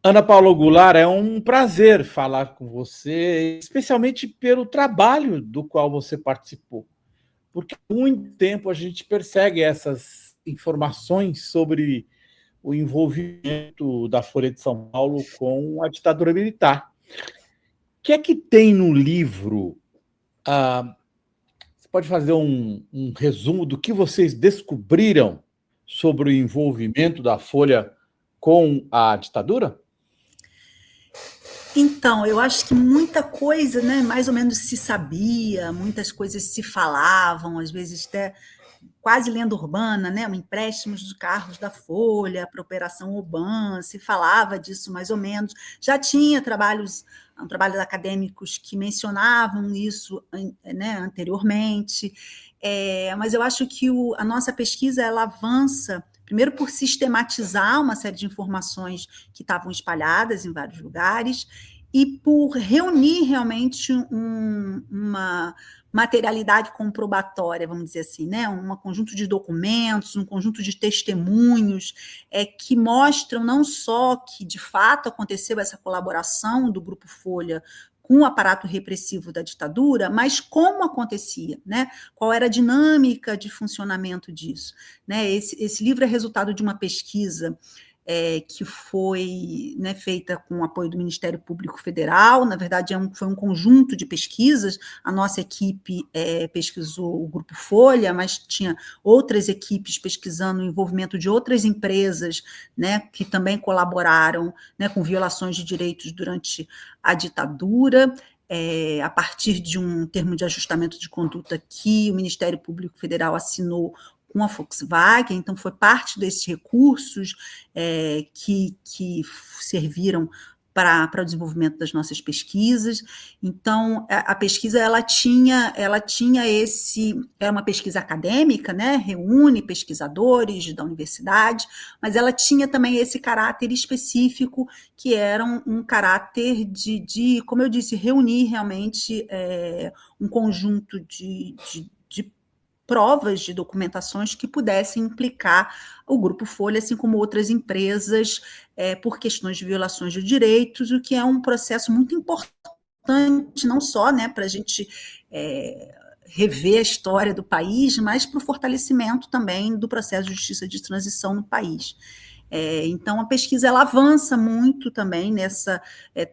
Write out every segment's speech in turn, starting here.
Ana Paula Goulart, é um prazer falar com você, especialmente pelo trabalho do qual você participou, porque há muito tempo a gente persegue essas informações sobre o envolvimento da Folha de São Paulo com a ditadura militar. O que é que tem no livro? Você pode fazer um resumo do que vocês descobriram sobre o envolvimento da Folha com a ditadura? Então, eu acho que muita coisa, né, mais ou menos se sabia, muitas coisas se falavam, às vezes até quase lenda urbana, né, empréstimos de carros da Folha para a Operação Oban, se falava disso mais ou menos. Já tinha trabalhos acadêmicos que mencionavam isso, né, anteriormente, mas eu acho que a nossa pesquisa ela avança primeiro por sistematizar uma série de informações que estavam espalhadas em vários lugares e por reunir realmente uma materialidade comprobatória, vamos dizer assim, né? Um conjunto de documentos, um conjunto de testemunhos que mostram não só que de fato aconteceu essa colaboração do Grupo Folha com o aparato repressivo da ditadura, mas como acontecia, né? Qual era a dinâmica de funcionamento disso, né? Esse livro é resultado de uma pesquisa que foi, né, feita com o apoio do Ministério Público Federal. Na verdade, foi um conjunto de pesquisas. A nossa equipe pesquisou o Grupo Folha, mas tinha outras equipes pesquisando o envolvimento de outras empresas, né, que também colaboraram, né, com violações de direitos durante a ditadura. A partir de um termo de ajustamento de conduta que o Ministério Público Federal assinou com a Volkswagen, então foi parte desses recursos que serviram para o desenvolvimento das nossas pesquisas. Então, a pesquisa ela tinha era uma pesquisa acadêmica, né? Reúne pesquisadores da universidade, mas ela tinha também esse caráter específico, que era um caráter de, como eu disse, reunir realmente um conjunto de provas de documentações que pudessem implicar o Grupo Folha, assim como outras empresas, por questões de violações de direitos, o que é um processo muito importante, não só, né, para a gente rever a história do país, mas para o fortalecimento também do processo de justiça de transição no país. Então, a pesquisa ela avança muito também nessa,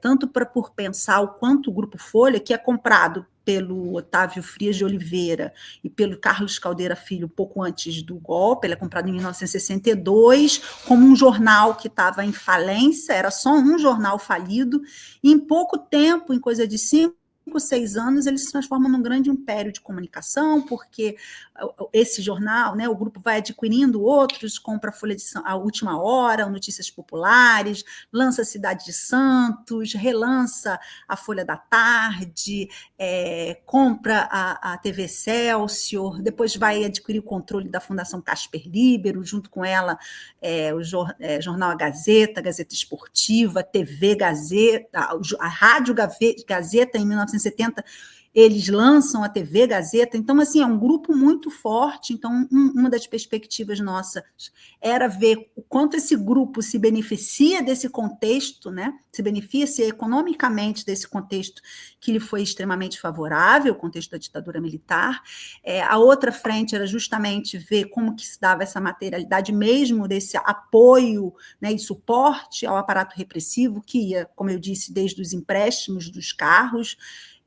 tanto por pensar o quanto o Grupo Folha, que é comprado pelo Otávio Frias de Oliveira e pelo Carlos Caldeira Filho, um pouco antes do golpe, ele é comprado em 1962, como um jornal que estava em falência, era só um jornal falido, e em pouco tempo, em coisa de 5, 6 anos, ele se transforma num grande império de comunicação, porque esse jornal, né, o grupo vai adquirindo outros, compra a Folha de a Última Hora, Notícias Populares, lança a Cidade de Santos, relança a Folha da Tarde, compra a TV Excelsior, depois vai adquirir o controle da Fundação Casper Líbero, junto com ela o jornal A Gazeta Esportiva, TV Gazeta, a Rádio Gazeta em 1970, eles lançam a TV Gazeta, então, assim, é um grupo muito forte. Então, uma das perspectivas nossas era ver o quanto esse grupo se beneficia desse contexto, né? Se beneficia economicamente desse contexto que lhe foi extremamente favorável, o contexto da ditadura militar. A outra frente era justamente ver como que se dava essa materialidade mesmo desse apoio, né, e suporte ao aparato repressivo, que ia, como eu disse, desde os empréstimos dos carros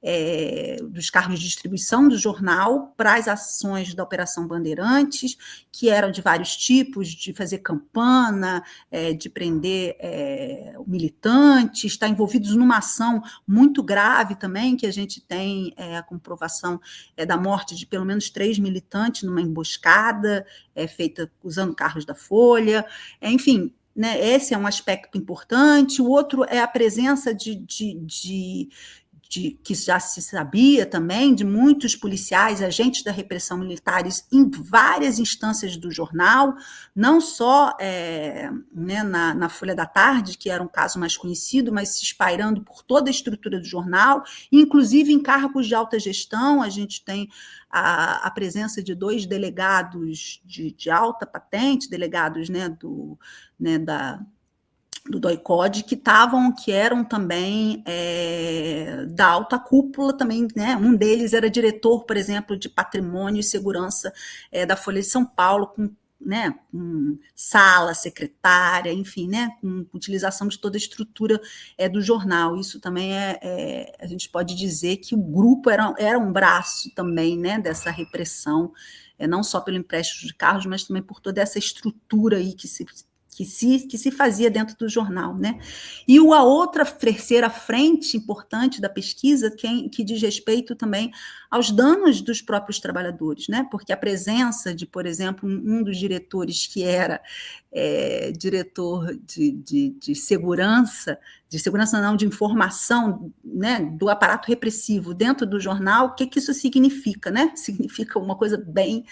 de distribuição do jornal para as ações da Operação Bandeirantes, que eram de vários tipos, de fazer campana, de prender militantes, estar envolvidos numa ação muito grave também, que a gente tem a comprovação da morte de pelo menos 3 militantes numa emboscada feita usando carros da Folha, enfim. Né, esse é um aspecto importante. O outro é a presença que já se sabia também, de muitos policiais, agentes da repressão militares em várias instâncias do jornal, não só né, na Folha da Tarde, que era um caso mais conhecido, mas se espalhando por toda a estrutura do jornal, inclusive em cargos de alta gestão. A gente tem a presença de 2 delegados de alta patente, delegados, né, do DOI-CODE, que eram também da alta cúpula também, né? Um deles era diretor, por exemplo, de patrimônio e segurança da Folha de São Paulo, com sala, secretária, enfim, né? Com utilização de toda a estrutura do jornal. Isso também a gente pode dizer que o grupo era um braço também, né? Dessa repressão, não só pelo empréstimo de carros, mas também por toda essa estrutura aí que se fazia dentro do jornal, né? E a outra terceira frente importante da pesquisa que diz respeito também aos danos dos próprios trabalhadores, né? Porque a presença de, por exemplo, um dos diretores que era diretor de segurança não, de informação, né, do aparato repressivo dentro do jornal, o que isso significa, né? Significa uma coisa bem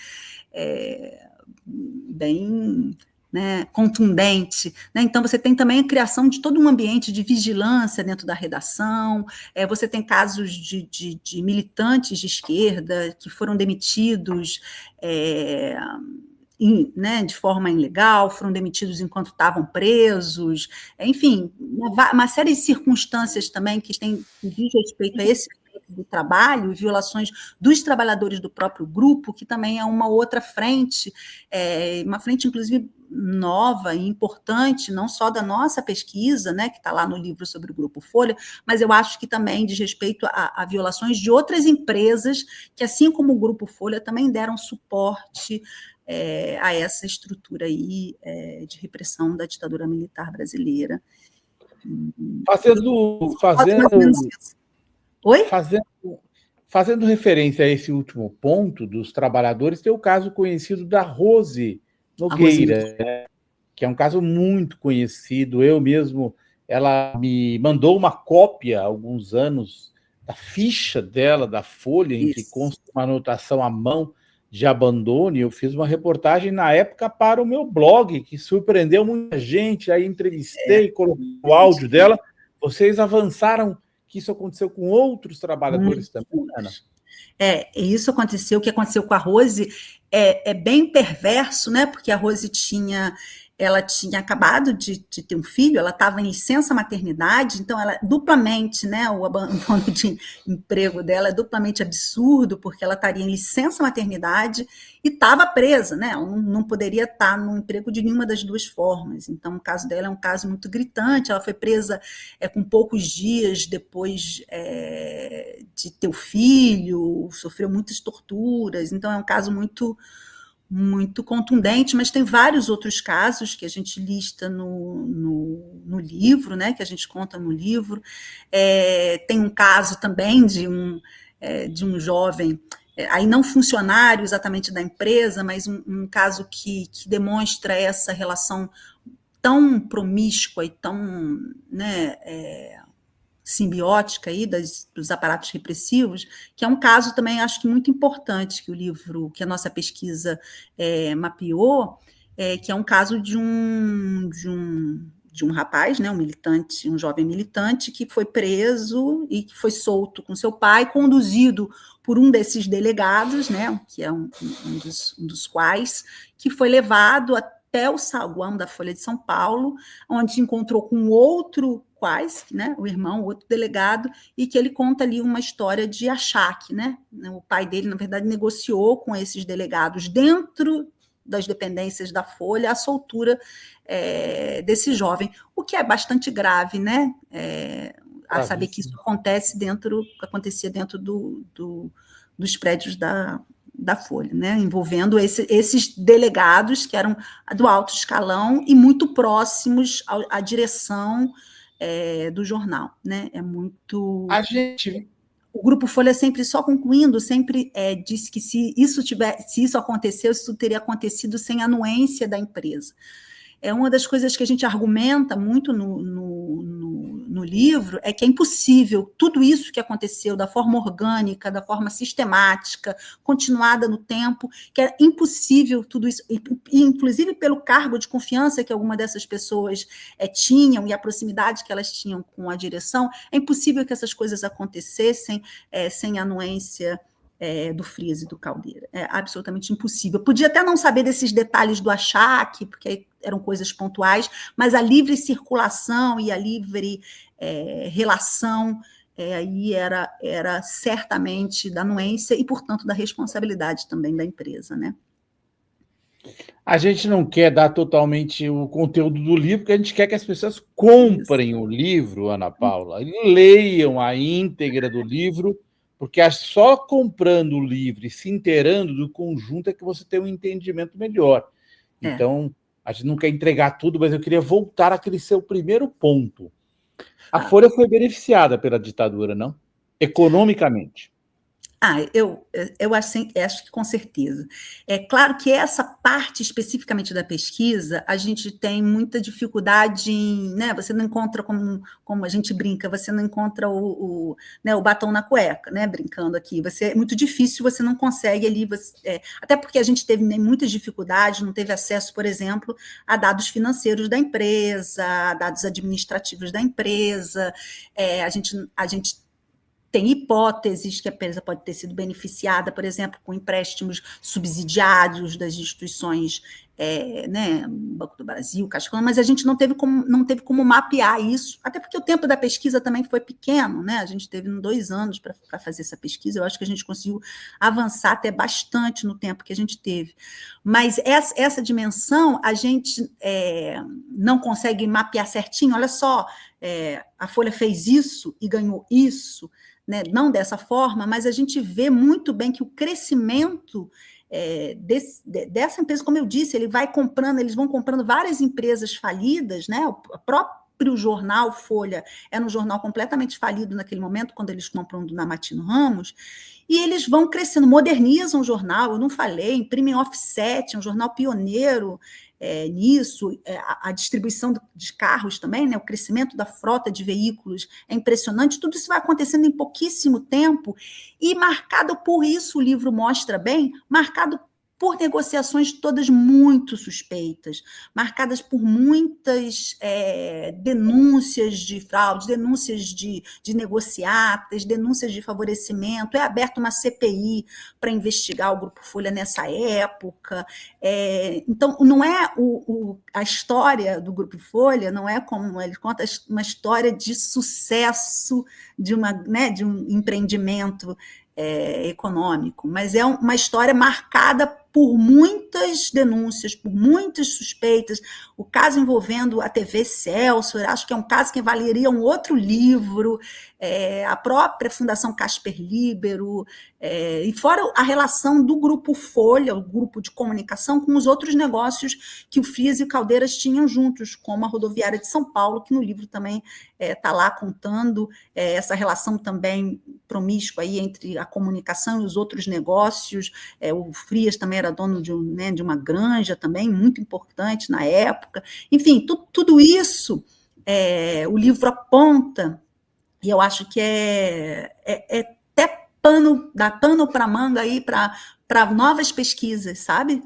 né, contundente, né? Então você tem também a criação de todo um ambiente de vigilância dentro da redação, você tem casos de militantes de esquerda que foram demitidos né, de forma ilegal, foram demitidos enquanto estavam presos, enfim, uma série de circunstâncias também que diz respeito a esse do trabalho, violações dos trabalhadores do próprio grupo, que também é uma outra frente, uma frente, inclusive, nova e importante, não só da nossa pesquisa, né, que está lá no livro sobre o Grupo Folha, mas eu acho que também diz respeito a violações de outras empresas que, assim como o Grupo Folha, também deram suporte a essa estrutura aí de repressão da ditadura militar brasileira. Oi? Fazendo referência a esse último ponto dos trabalhadores, tem o caso conhecido da Rose Nogueira, né? Que é um caso muito conhecido. Eu mesmo, ela me mandou uma cópia há alguns anos da ficha dela, da Folha, em que consta uma anotação à mão de abandono, e eu fiz uma reportagem na época para o meu blog, que surpreendeu muita gente, aí entrevistei, coloquei o áudio dela. Vocês avançaram que isso aconteceu com outros trabalhadores também, Ana? Isso aconteceu, o que aconteceu com a Rose é bem perverso, né? Porque a Rose ela tinha acabado de ter um filho, ela estava em licença maternidade, então ela duplamente, né, o abandono de emprego dela é duplamente absurdo, porque ela estaria em licença maternidade e estava presa, né? Ela não poderia estar no emprego de nenhuma das duas formas. Então, o caso dela é um caso muito gritante. Ela foi presa com poucos dias depois de ter o filho, sofreu muitas torturas. Então, é um caso muito contundente, mas tem vários outros casos que a gente lista no livro, né, que a gente conta no livro. Tem um caso também de um jovem, aí não funcionário exatamente da empresa, mas um caso que demonstra essa relação tão promíscua e tão, né, simbiótica aí dos aparatos repressivos, que é um caso também, acho que muito importante, que a nossa pesquisa mapeou, que é um caso de um rapaz, né, um militante, um jovem militante, que foi preso e que foi solto com seu pai, conduzido por um desses delegados, né, que é um dos quais, que foi levado até o saguão da Folha de São Paulo, onde se encontrou com outro né, o irmão, outro delegado, e que ele conta ali uma história de achaque, né? O pai dele, na verdade, negociou com esses delegados dentro das dependências da Folha a soltura desse jovem, o que é bastante grave, né? A saber que isso acontecia dentro dos prédios da Folha, né? Envolvendo esses delegados que eram do alto escalão e muito próximos à direção do jornal, né? É muito. O Grupo Folha sempre, só concluindo, sempre disse que se isso aconteceu, isso teria acontecido sem anuência da empresa. É uma das coisas que a gente argumenta muito no livro, é que é impossível tudo isso que aconteceu da forma orgânica, da forma sistemática, continuada no tempo, que é impossível tudo isso, e inclusive pelo cargo de confiança que alguma dessas pessoas tinham e a proximidade que elas tinham com a direção, é impossível que essas coisas acontecessem sem anuência do Frias e do Caldeira. É absolutamente impossível. Podia até não saber desses detalhes do achaque, porque eram coisas pontuais, mas a livre circulação e a livre relação aí era certamente da anuência e, portanto, da responsabilidade também da empresa, né? A gente não quer dar totalmente o conteúdo do livro, porque a gente quer que as pessoas comprem o livro, Ana Paula, e leiam a íntegra do livro, porque é só comprando o livro e se inteirando do conjunto é que você tem um entendimento melhor. Então, a gente não quer entregar tudo, mas eu queria voltar àquele seu primeiro ponto. A Folha foi beneficiada pela ditadura, não? Economicamente. Eu acho que com certeza. É claro que essa parte especificamente da pesquisa, a gente tem muita dificuldade em, né, você não encontra, como a gente brinca, você não encontra o batom na cueca, né, brincando aqui. É muito difícil, você não consegue ali, até porque a gente teve muitas dificuldades, não teve acesso, por exemplo, a dados financeiros da empresa, a dados administrativos da empresa, a gente tem hipóteses que a empresa pode ter sido beneficiada, por exemplo, com empréstimos subsidiados das instituições, né, Banco do Brasil, Caixa Econômica, mas a gente não teve como mapear isso, até porque o tempo da pesquisa também foi pequeno, né? A gente teve 2 anos para fazer essa pesquisa, eu acho que a gente conseguiu avançar até bastante no tempo que a gente teve. Mas essa dimensão a gente não consegue mapear certinho. Olha só, a Folha fez isso e ganhou isso, né? Não dessa forma, mas a gente vê muito bem que o crescimento dessa empresa, como eu disse, eles vão comprando várias empresas falidas, né? O próprio jornal Folha era um jornal completamente falido naquele momento, quando eles compram do Namatino Ramos, e eles vão crescendo, modernizam o jornal, eu não falei, imprimem offset, um jornal pioneiro nisso, a distribuição de carros também, né, o crescimento da frota de veículos é impressionante, tudo isso vai acontecendo em pouquíssimo tempo, e marcado por isso, o livro mostra bem, marcado por negociações todas muito suspeitas, marcadas por muitas denúncias de fraude, denúncias de negociatas, denúncias de favorecimento. É aberta uma CPI para investigar o Grupo Folha nessa época. Então, não é a história do Grupo Folha, não é como ele conta uma história de sucesso de um empreendimento econômico, mas é uma história marcada por muitas denúncias, por muitas suspeitas. O caso envolvendo a TV Celso, acho que é um caso que valeria um outro livro, a própria Fundação Casper Libero, e fora a relação do Grupo Folha, o grupo de comunicação, com os outros negócios que o Frias e o Caldeiras tinham juntos, como a Rodoviária de São Paulo, que no livro também está lá contando essa relação também promíscua aí entre a comunicação e os outros negócios. O Frias também era dono de uma granja também, muito importante na época. Enfim, tudo isso o livro aponta, e eu acho que até dá pano para manga aí para novas pesquisas, sabe?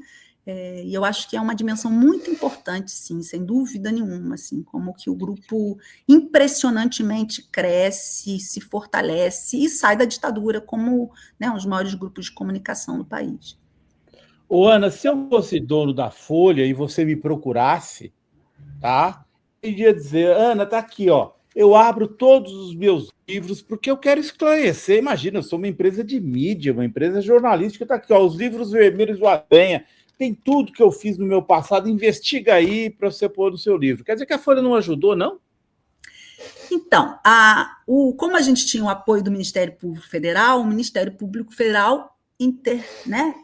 E eu acho que é uma dimensão muito importante, sim, sem dúvida nenhuma, assim, como que o grupo impressionantemente cresce, se fortalece e sai da ditadura como, né, um dos maiores grupos de comunicação do país. Ô, Ana, se eu fosse dono da Folha e você me procurasse, tá? Eu iria dizer, Ana, tá aqui, ó. Eu abro todos os meus livros porque eu quero esclarecer. Imagina, eu sou uma empresa de mídia, uma empresa jornalística, tá aqui, ó, os livros vermelhos do Aranha, tem tudo que eu fiz no meu passado, investiga aí para você pôr no seu livro. Quer dizer que a Folha não ajudou, não? Então, como a gente tinha o apoio do Ministério Público Federal, o Ministério Público Federal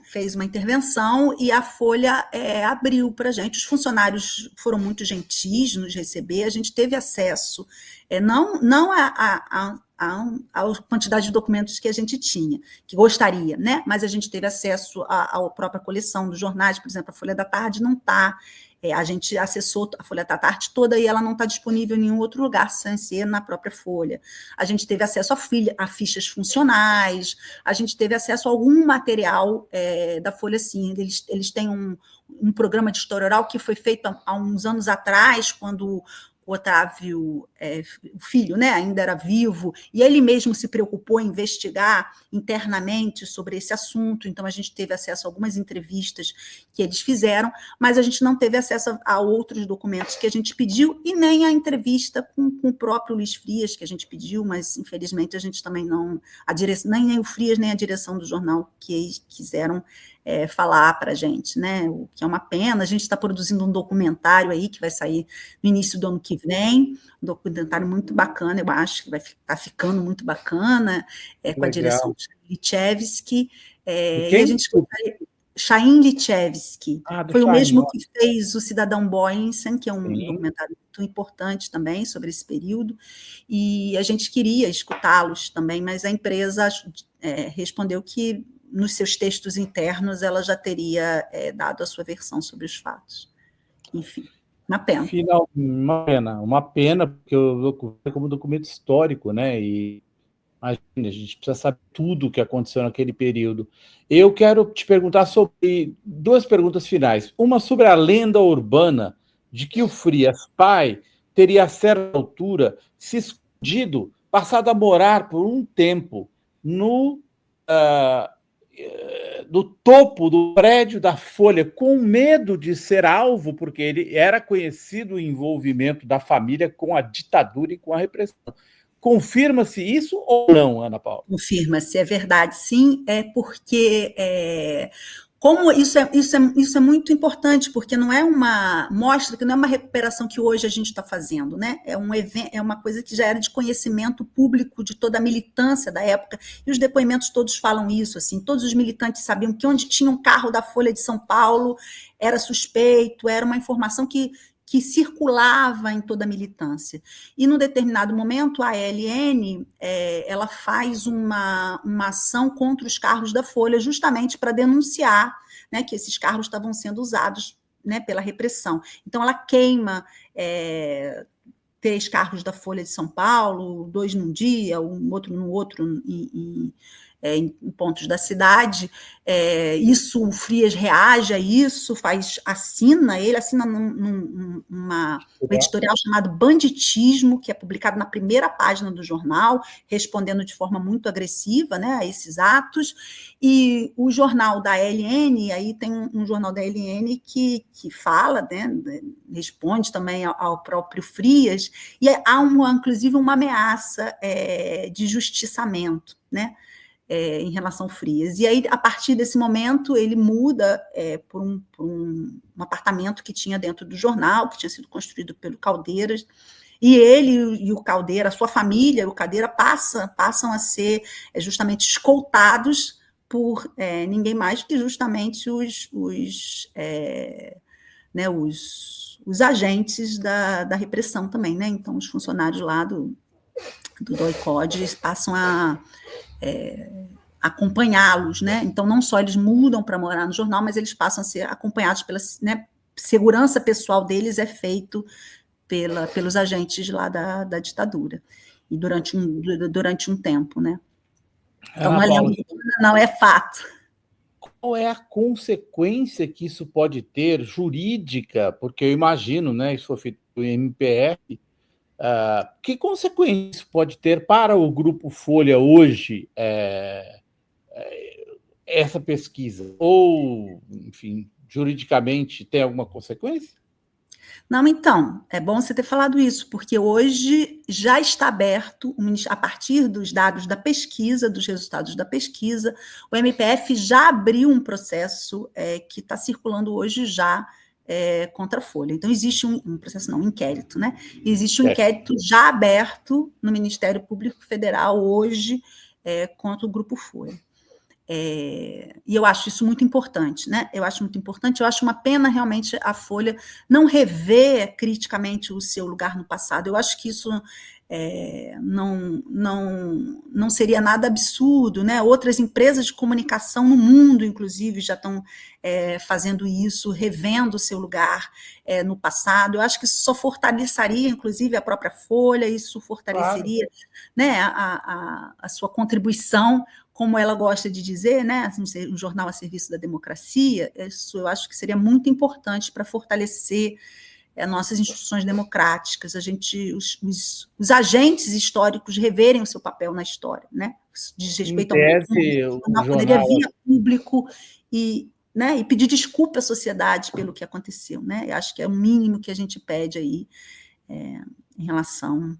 fez uma intervenção e a Folha abriu para a gente. Os funcionários foram muito gentis nos receber, a gente teve acesso, não a quantidade de documentos que a gente tinha, que gostaria, né? Mas a gente teve acesso à própria coleção dos jornais, por exemplo, a Folha da Tarde não está. A gente acessou a Folha da Tarde toda e ela não está disponível em nenhum outro lugar, sem ser na própria Folha. A gente teve acesso a fichas funcionais, a gente teve acesso a algum material da Folha, sim. Eles têm um programa de história oral que foi feito há uns anos atrás, quando o Otávio, o filho, né, ainda era vivo, e ele mesmo se preocupou em investigar internamente sobre esse assunto, então a gente teve acesso a algumas entrevistas que eles fizeram, mas a gente não teve acesso a outros documentos que a gente pediu, e nem a entrevista com o próprio Luiz Frias, que a gente pediu, mas infelizmente a gente também não, nem o Frias, nem a direção do jornal que quiseram falar para a gente, né? O que é uma pena. A gente está produzindo um documentário aí que vai sair no início do ano que vem, um documentário muito bacana, eu acho que vai estar ficando muito bacana, com a direção de Lichevsky, e a gente Chaim Lichevsky, foi o mesmo que fez o Cidadão Boylenssen, que é um documentário muito importante também sobre esse período, e a gente queria escutá-los também, mas a empresa respondeu que nos seus textos internos ela já teria dado a sua versão sobre os fatos. Enfim, uma pena. Uma pena, porque o documento é como documento histórico, né? E imagina, a gente precisa saber tudo o que aconteceu naquele período. Eu quero te perguntar sobre 2 perguntas finais. Uma sobre a lenda urbana de que o Frias pai teria, a certa altura, se escondido, passado a morar por um tempo no topo do prédio da Folha, com medo de ser alvo, porque ele era conhecido o envolvimento da família com a ditadura e com a repressão. Confirma-se isso ou não, Ana Paula? Confirma-se, é verdade, sim, porque como isso é muito importante, porque não é mostra que não é uma recuperação que hoje a gente está fazendo, né? É uma coisa que já era de conhecimento público de toda a militância da época, e os depoimentos todos falam isso, assim, todos os militantes sabiam que onde tinha um carro da Folha de São Paulo era suspeito, era uma informação que circulava em toda a militância. E, num determinado momento, a ALN ela faz uma ação contra os carros da Folha, justamente para denunciar, né, que esses carros estavam sendo usados, né, pela repressão. Então, ela queima 3 carros da Folha de São Paulo, 2 num dia, um outro no outro, em pontos da cidade. Isso, o Frias reage a isso, ele assina um editorial chamado Banditismo, que é publicado na primeira página do jornal, respondendo de forma muito agressiva, né, a esses atos, e o jornal da ALN, aí tem um jornal da ALN que fala, né, responde também ao próprio Frias, e há inclusive uma ameaça de justiçamento, né, em relação ao Frias. E aí, a partir desse momento, ele muda por um apartamento que tinha dentro do jornal, que tinha sido construído pelo Caldeiras, e ele e o Caldeira, a sua família, o Caldeira, passam a ser justamente escoltados por ninguém mais que justamente os agentes da repressão também, né? Então, os funcionários lá do DOI-CODE passam a acompanhá-los, né? Então, não só eles mudam para morar no jornal, mas eles passam a ser acompanhados pela, né, segurança pessoal deles é feito pelos agentes lá da ditadura, e durante um tempo, né? Então, não é fato. Qual é a consequência que isso pode ter, jurídica? Porque eu imagino, né, isso foi feito pelo MPF, que consequência isso pode ter para o Grupo Folha hoje, essa pesquisa? Ou, enfim, juridicamente tem alguma consequência? Não, então, é bom você ter falado isso, porque hoje já está aberto, a partir dos dados da pesquisa, dos resultados da pesquisa, o MPF já abriu um processo que está circulando hoje já contra a Folha. Então, existe um processo, não, um inquérito, né? Existe um inquérito já aberto no Ministério Público Federal hoje contra o Grupo Folha. E eu acho isso muito importante, né? Eu acho uma pena realmente a Folha não rever criticamente o seu lugar no passado. Eu acho que isso não seria nada absurdo, né? Outras empresas de comunicação no mundo, inclusive, já estão fazendo isso, revendo o seu lugar no passado. Eu acho que isso só fortaleceria, inclusive, a própria Folha, isso fortaleceria, né, a sua contribuição, como ela gosta de dizer, né, um jornal a serviço da democracia. Isso eu acho que seria muito importante para fortalecer nossas instituições democráticas, os agentes históricos reverem o seu papel na história, né? Isso diz respeito ao tese, o jornal poderia jornal vir a público né, e pedir desculpa à sociedade pelo que aconteceu, né? Eu acho que é o mínimo que a gente pede aí em relação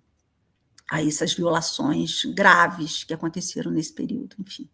a essas violações graves que aconteceram nesse período, enfim.